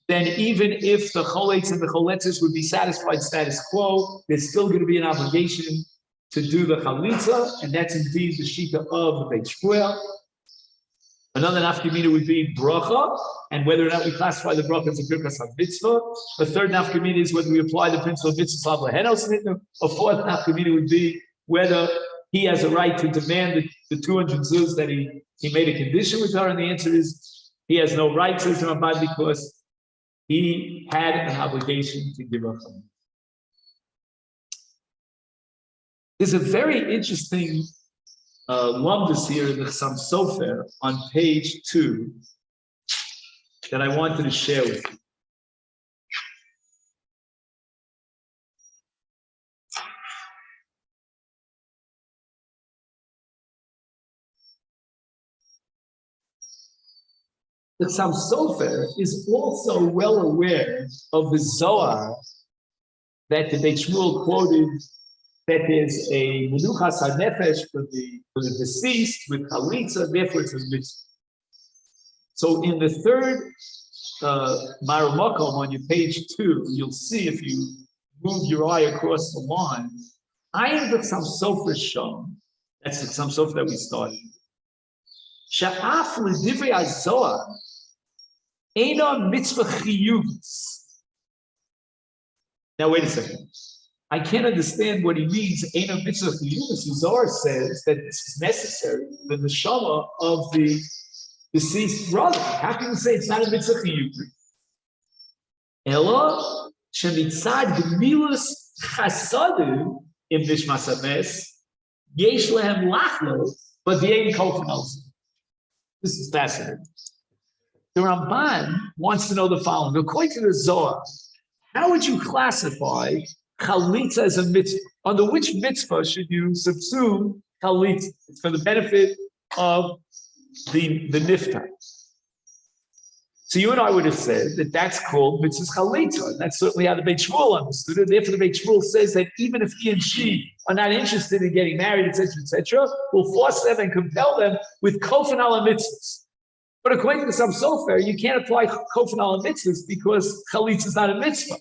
Speaker 1: then even if the Choletz and the Choletzes would be satisfied status quo, there's still going to be an obligation to do the Chalitza, and that's indeed the Shita of the Beit Shmuel. Another nafkamina would be bracha, and whether or not we classify the bracha as a birkas mitzvah. The third nafkamina is whether we apply the principle of mitzvah lahenos nitnu. A fourth nafkamina would be whether he has a right to demand the 200 zuz that he made a condition with her, and the answer is he has no right, says the Ramban, because he had an obligation to give up on him. There's a very interesting lumdus here in the Chassam Sofer on page 2 that I wanted to share with you. The Chassam Sofer is also well aware of the Zohar that the Beit Shmuel quoted, that there's a menuchas hanefesh for the deceased with chalitza, therefore it's a mitzvah. So in the third Maromakom on your page 2, you'll see, if you move your eye across the line, I am the Chassam Sofer shown. That's the Chassam Sofer that we started. Sha'af l'divrei hazohar eina mitzvah chiyuvus. Now wait a second. I can't understand what he means. Eina mitzvah chiyuvus. The Zohar says that this is necessary for the neshama of the deceased brother. How can you say it's not a mitzvah chiyuvus? Elo shemitzad gemilus chasadim im nishmas hames yesh lehem lachlo, but the ain't kofen also. This is fascinating. The Ramban wants to know the following. According to the Zohar, how would you classify chalitza as a mitzvah? Under which mitzvah should you subsume chalitza? It's for the benefit of the niftar. So you and I would have said that that's called mitzvah chalitza. And that's certainly how the Beit Shmuel understood it. Therefore, the Beit Shmuel says that even if he and she are not interested in getting married, etc., we'll force them and compel them with kofen ala mitzvahs. But according to some Sofer, you can't apply kofen ala mitzvahs because chalitza is not a mitzvah.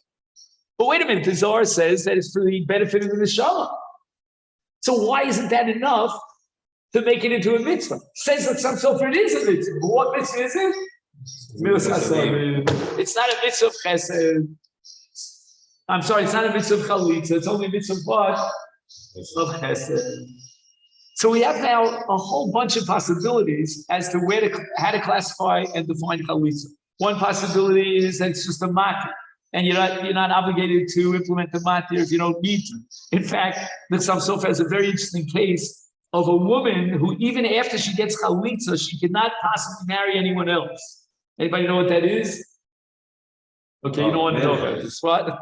Speaker 1: But wait a minute, the Zohar says that it's for the benefit of the neshama. So why isn't that enough to make it into a mitzvah? Says that some sofer it is a mitzvah. But what mitzvah is it? Milas Chesed. It's not a mitzvah of chesed. I'm sorry, it's not a mitzvah of chalitza. It's only a mitzvah of what? Of chesed. So we have now a whole bunch of possibilities as to how to classify and define chalitza. One possibility is that it's just a matir, and you're not obligated to implement the matir if you don't need to. In fact, the Cham Sofer has a very interesting case of a woman who, even after she gets chalitza, she cannot possibly marry anyone else. Anybody know what that is? Okay, you don't want to know about this. What?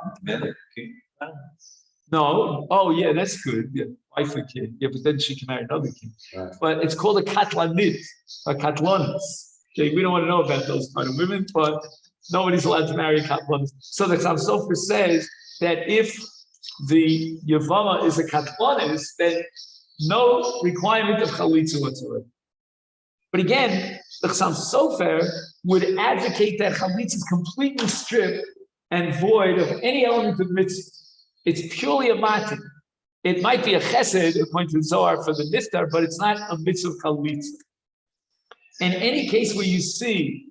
Speaker 1: No. Oh, yeah, that's good. Yeah, wife and kid. Yeah, but then she can marry another kid.
Speaker 2: Right.
Speaker 1: But it's called a katlanit, a katlanis. Okay, we don't want to know about those kind of women, but nobody's allowed to marry a katlanis. So the Cham Sofer says that if the Yevama is a katlanis, then no requirement of chalitza whatsoever. But again, the Cham Sofer would advocate that chalitza is completely stripped and void of any element of mitzvah. It's purely a matir. It might be a chesed according to the Zohar for the niftar, but it's not a mitzvah of chalitza. In any case where you see,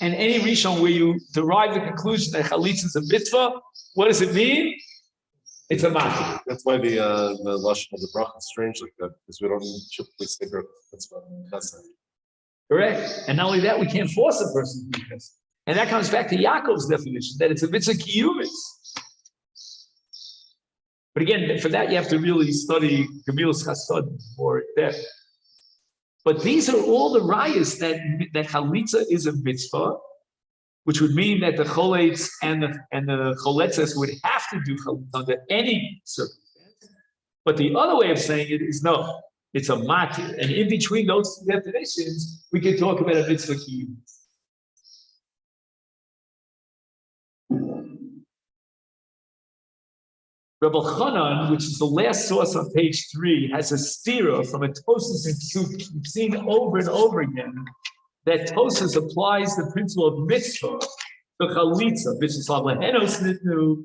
Speaker 1: and any rishon where you derive the conclusion that chalitza is a mitzvah, what does it mean? It's a matir.
Speaker 6: That's why the lashon of the bracha is strange like that, because we don't typically say bracha. That's
Speaker 1: Correct. And not only that, we can't force a person to do this. And that comes back to Yaakov's definition, that it's a mitzvah kiyumis. But again, for that, you have to really study Gemilas Chasod for that. But these are all the rayas that Chalitza is a mitzvah, which would mean that the Choletz and the Choletzes would have to do Chalitza under any circumstance. But the other way of saying it is no, it's a matir. And in between those two definitions, we can talk about a mitzvah kiyum. Rebbe Chanan, which is the last source on page 3, has a stira from a Tosas and Chub. We've seen over and over again that Tosas applies the principle of mitzvah to chalitza, which is lehenos nitnu,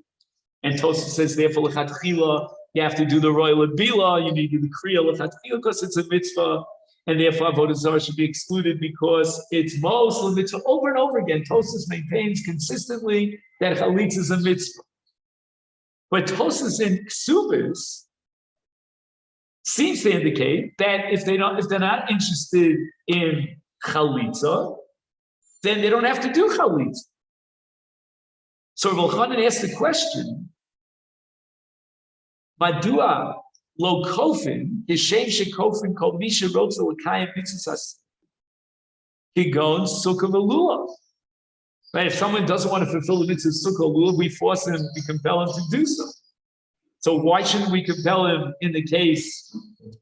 Speaker 1: and Tosas says therefore lechatchila you have to do the royal bila, you need the kriya lechatchila because it's a mitzvah, and therefore avodah zarah should be excluded because it's most mitzvah. Over and over again, Tosas maintains consistently that chalitza is a mitzvah. But Tosas in Ksubis seems to indicate that if they're not interested in chalitza, then they don't have to do chalitza. So Rav Chanan asked the question: Madua lo kofin yishem shekofin kol misha rotza l'kayim mitzvahs kigon sukkah v'lulav. Right? If someone doesn't want to fulfill the mitzvah sukkah lulav, we force him, we compel him to do so. So why shouldn't we compel him in the case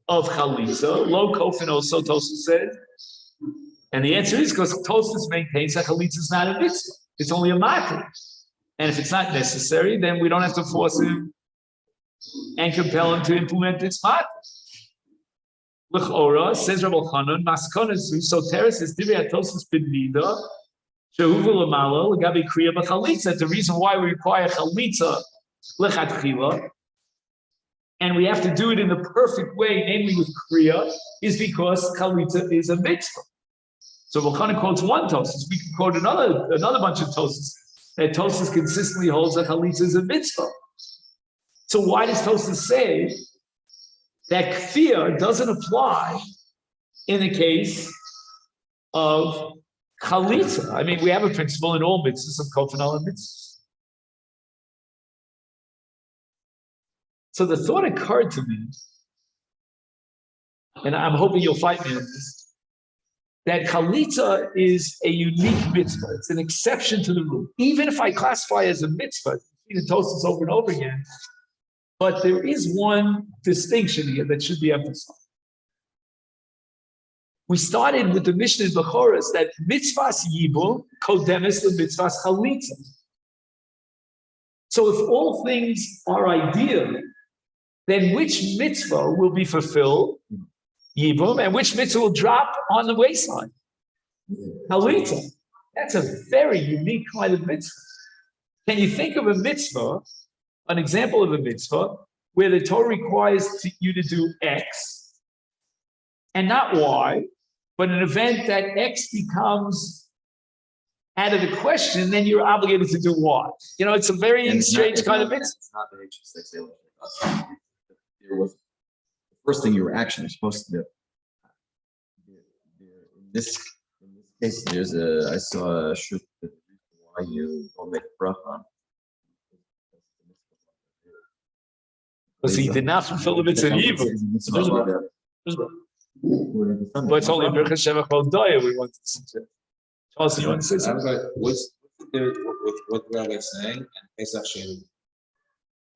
Speaker 1: of chalitza? Lo kofin also Tosas said, and the answer is because Tosas maintains that chalitza is not a mitzvah; it's only a matir. And if it's not necessary, then we don't have to force him and compel him to implement its matir. L'chora says Rabbi Chanan, maskonazu. So Teres is divrei Tosas b'nida. The reason why we require chalitza lechatchila, and we have to do it in the perfect way, namely with kriya, is because chalitza is a mitzvah. So Rav quotes one Tosas. We can quote another bunch of Tosas. That Tosas consistently holds that chalitza is a mitzvah. So why does Tosas say that kfir doesn't apply in the case of chalitza? I mean, we have a principle in all mitzvahs of kofanal and mitzvahs. So the thought occurred to me, and I'm hoping you'll fight me on this, that chalitza is a unique mitzvah. It's an exception to the rule. Even if I classify as a mitzvah, you see the Tosas over and over again, but there is one distinction here that should be emphasized. We started with the Mishnah in Bechoros that mitzvahs yibul kodemes the mitzvahs chalitza. So if all things are ideal, then which mitzvah will be fulfilled, yibum, and which mitzvah will drop on the wayside? Chalitza. That's a very unique kind of mitzvah. Can you think of a mitzvah an example of a mitzvah where the Torah requires you to do X and not Y, but an event that X becomes out of the question, then you're obligated to do Y. It's a very strange kind of mitzvah.
Speaker 3: It's not the H6. There was the first thing you were actually supposed to do. In this case, I saw a shoot that why you don't make a bracha.
Speaker 1: Because he did not fulfill the mitzvah of evil. But it's only Birchas Shevach Baldoya we want to see. Charles, you want to say something?
Speaker 6: What's the difference with what Rabbi is saying and Pesach Sheni?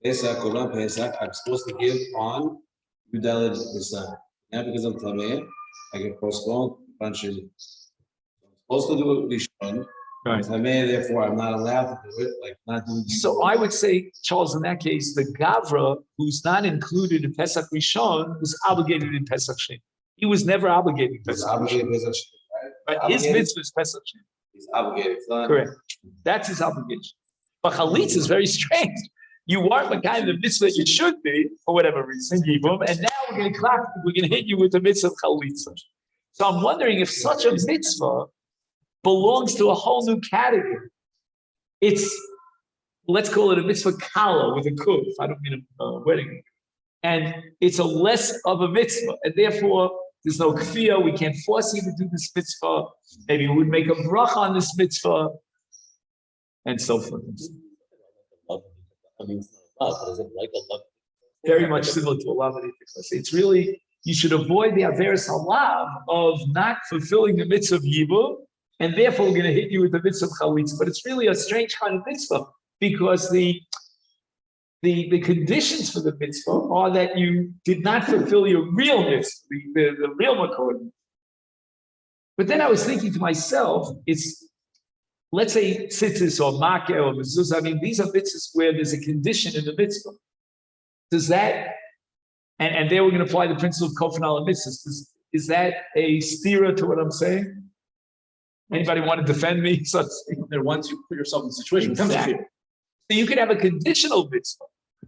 Speaker 6: Pesach, Korban Pesach, I'm supposed to give on Yudalid Nisan. Now because I'm Tameh, I can postpone bunch of. I'm supposed to do it Rishon.
Speaker 1: Right.
Speaker 6: Tameh, therefore I'm not allowed to do it, like not doing.
Speaker 1: So I would say, Charles, in that case, the Gavra, who's not included in Pesach Rishon, was obligated in Pesach Sheni. He was never obligated in
Speaker 6: He's
Speaker 1: Pesach
Speaker 6: obligated
Speaker 1: Rishon.
Speaker 6: Pesach Sheni, right?
Speaker 1: But his mitzvah is Pesach Sheni.
Speaker 6: He's obligated. It's not-
Speaker 1: Correct. That's his obligation. But Chalitza is very strange. You weren't the kind of mitzvah that you should be, for whatever reason, Yevamos, and now we're going to hit you with the mitzvah of Chalitza. So I'm wondering if such a mitzvah belongs to a whole new category. It's, let's call it a mitzvah kala with a kuf. I don't mean a wedding. And it's a less of a mitzvah, and therefore there's no kfiyah. We can't force you to do this mitzvah. Maybe we would make a bracha on this mitzvah, and so forth.
Speaker 7: I mean, it's not love, but is it like a love?
Speaker 1: Very much similar to a lavadi. It's really, you should avoid the averes halav of not fulfilling the mitzvah of yibum, and therefore we're going to hit you with the mitzvah of chalitza. But it's really a strange kind of mitzvah because the conditions for the mitzvah are that you did not fulfill your real mitzvah, the real makor. But then I was thinking to myself, it's, let's say tzitzis or makeh or mezuzah. I mean, these are mitzvahs where there's a condition in the mitzvah. Does that, and there we're going to apply the principle of kofanal and mitzvahs. Is that a stira to what I'm saying? Anybody want to defend me? So
Speaker 5: Once you put yourself in the situation,
Speaker 1: exactly. So you could have a conditional mitzvah.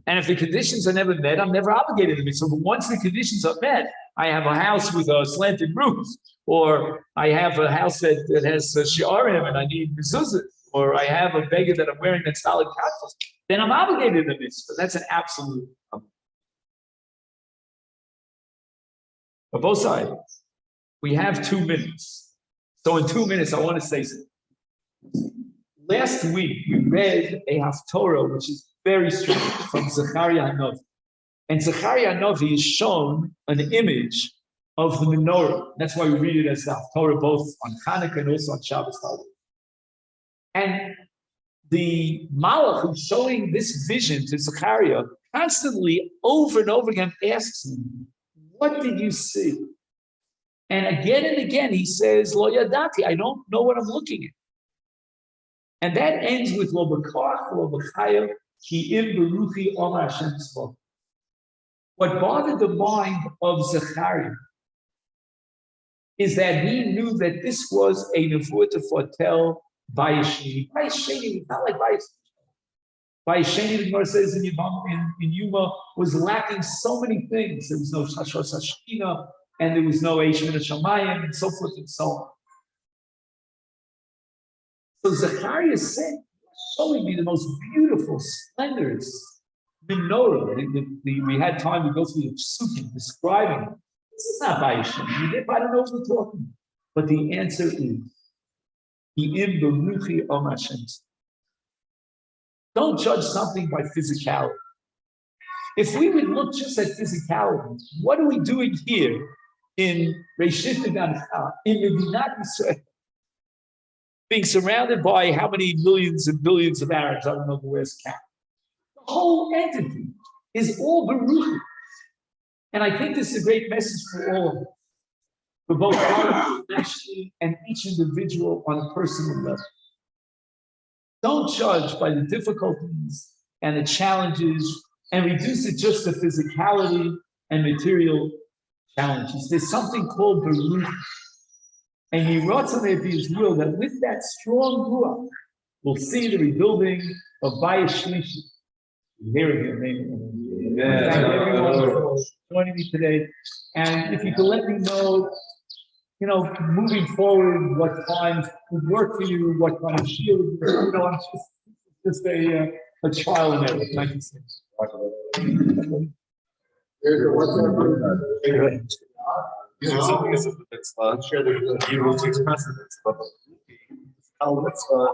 Speaker 1: And if the conditions are never met, I'm never obligated to mitzvah. But once the conditions are met, I have a house with a slanted roof, or I have a house that has shi'arim and I need mezuzah, or I have a beggar that I'm wearing that's solid katzos, then I'm obligated to mitzvah. That's an absolute. On both sides, we have 2 minutes. So in 2 minutes, I want to say something. Last week, we read a Haftorah, which is very strange, from Zechariah Hanavi. And Zechariah Hanavi is shown an image of the menorah. That's why we read it as the Haftorah, both on Hanukkah and also on Shabbos. And the Malach who's showing this vision to Zechariah constantly, over and over again, asks him, what did you see? And again, he says, Lo yadati, I don't know what I'm looking at. And that ends with Lo b'koach, Lo b'chayil, ki im beruchi omar Hashem tzvah. What bothered the mind of Zechariah is that he knew that this was a nevuah to foretell Bayesheni. Bayesheni, not like Bayesheni. Bayesheni, the Gemara says in Yuma, was lacking so many things. There was no Shashos Hashkina, and there was no Eish Min HaShamayim, and so forth and so on. So Zechariah said, showing me the most beautiful, splendorous menorah. We had time to go through the psukim describing it. This is not Bayesheni. I don't know what we're talking about. But the answer is, don't judge something by physicality. If we would look just at physicality, what are we doing here in Reishit Degancha, in Medinat Yisrael, being surrounded by how many millions and billions of Arabs? I don't know where's count. The whole entity is all Baruch. And I think this is a great message for all of us, for both God and each individual on a personal level. Don't judge by the difficulties and the challenges and reduce it just to physicality and material challenges. There's something called Baruch. And he wrote on it his will that with that strong ruach, we'll see the rebuilding of Bayis Shlishi. Hearing him, thank everyone for joining me today. And if you could let me know, moving forward, what times would work for you, what kind of shield would work, I'm just a trial and error. Thank you.
Speaker 4: Share the Hebrews express it. It's Mitzvah.